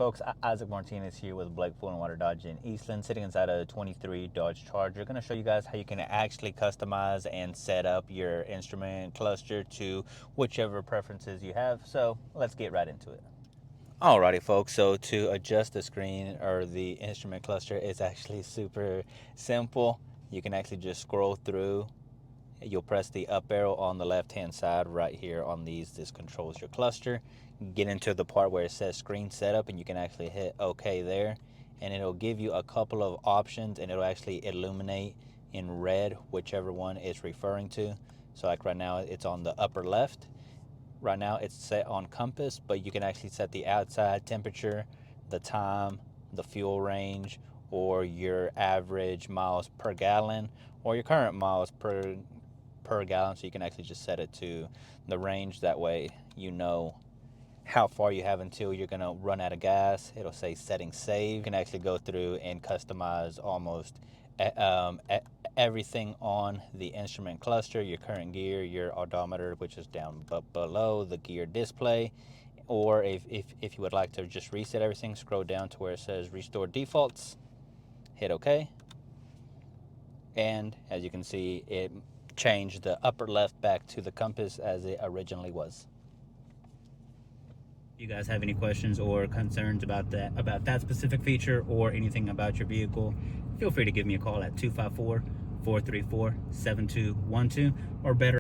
Folks, Isaac Martinez here with Blake Fulenwider Dodge in Eastland, sitting inside a 23 Dodge Charger. Going to show you guys how you can actually customize and set up your instrument cluster to whichever preferences you have. So let's get right into it. Alrighty folks, so to adjust the screen or the instrument cluster, it's actually super simple. You can actually just scroll through. You'll press the up arrow on the left hand side right here on these. This controls your cluster. Get into the part where it says screen setup and you can actually hit OK there, and it'll give you a couple of options and it'll actually illuminate in red whichever one it's referring to. So like right now it's on the upper left. Right now it's set on compass, but you can actually set the outside temperature, the time, the fuel range, or your average miles per gallon, or your current miles per gallon. So you can actually just set it to the range. That way you know how far you have until you're gonna run out of gas. It'll say setting save. You can actually go through and customize almost everything on the instrument cluster, your current gear, your odometer, which is down below, the gear display, or if you would like to just reset everything, scroll down to where it says restore defaults, hit OK, and as you can see, it changed the upper left back to the compass as it originally was. If you guys have any questions or concerns about that specific feature or anything about your vehicle, feel free to give me a call at 254-434-7212, or better